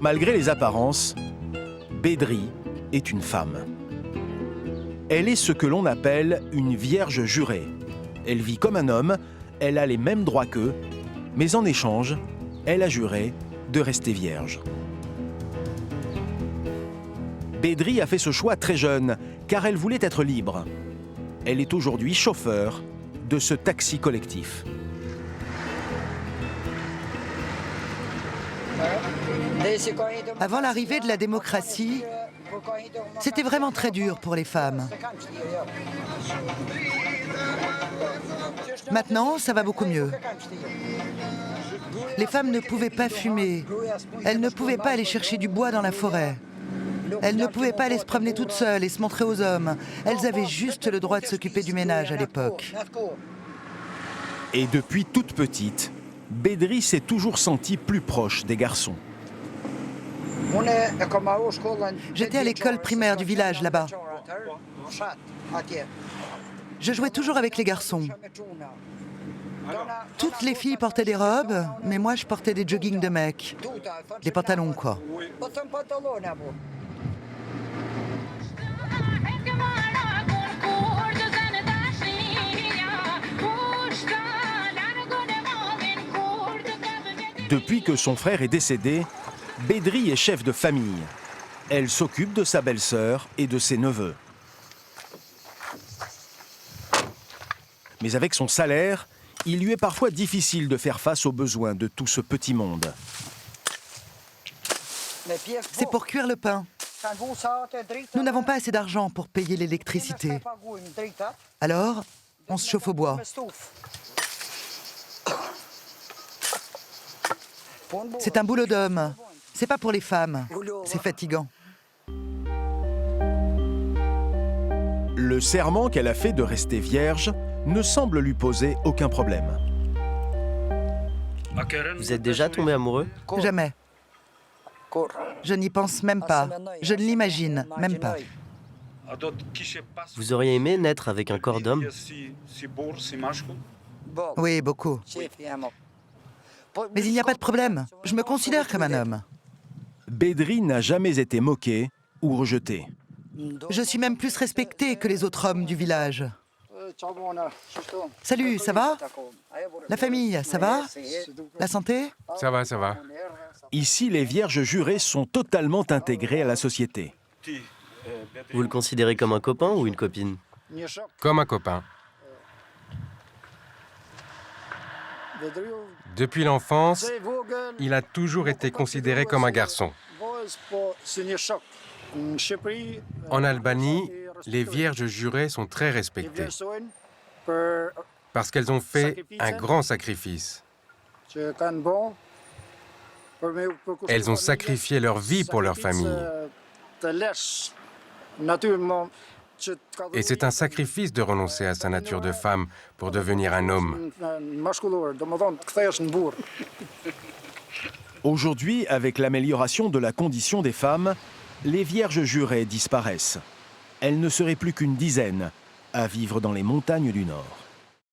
Malgré les apparences, Bédri est une femme. Elle est ce que l'on appelle une vierge jurée. Elle vit comme un homme, elle a les mêmes droits qu'eux, mais en échange, elle a juré de rester vierge. Bédri a fait ce choix très jeune, car elle voulait être libre. Elle est aujourd'hui chauffeur de ce taxi collectif. Avant l'arrivée de la démocratie, c'était vraiment très dur pour les femmes. Maintenant, ça va beaucoup mieux. Les femmes ne pouvaient pas fumer. Elles ne pouvaient pas aller chercher du bois dans la forêt. Elles ne pouvaient pas aller se promener toutes seules et se montrer aux hommes. Elles avaient juste le droit de s'occuper du ménage à l'époque. Et depuis toute petite, Bédri s'est toujours sentie plus proche des garçons. J'étais à l'école primaire du village là-bas. Je jouais toujours avec les garçons. Toutes les filles portaient des robes, mais moi je portais des joggings de mecs. Des pantalons, quoi. Depuis que son frère est décédé, Bédri est chef de famille. Elle s'occupe de sa belle-sœur et de ses neveux. Mais avec son salaire, il lui est parfois difficile de faire face aux besoins de tout ce petit monde. C'est pour cuire le pain. Nous n'avons pas assez d'argent pour payer l'électricité. Alors, on se chauffe au bois. C'est un boulot d'homme. C'est pas pour les femmes. C'est fatigant. Le serment qu'elle a fait de rester vierge ne semble lui poser aucun problème. Vous êtes déjà tombé amoureux? Jamais. Je n'y pense même pas. Je ne l'imagine même pas. Vous auriez aimé naître avec un corps d'homme? Oui, beaucoup. Mais il n'y a pas de problème. Je me considère comme un homme. Bédri n'a jamais été moqué ou rejeté. Je suis même plus respectée que les autres hommes du village. Salut, ça va? La famille, ça va? La santé? Ça va, ça va. Ici, les vierges jurées sont totalement intégrées à la société. Vous le considérez comme un copain ou une copine? Comme un copain. Depuis l'enfance, il a toujours été considéré comme un garçon. En Albanie, les vierges jurées sont très respectées parce qu'elles ont fait un grand sacrifice. Elles ont sacrifié leur vie pour leur famille. Et c'est un sacrifice de renoncer à sa nature de femme pour devenir un homme. Aujourd'hui, avec l'amélioration de la condition des femmes, les vierges jurées disparaissent. Elles ne seraient plus qu'une dizaine à vivre dans les montagnes du Nord.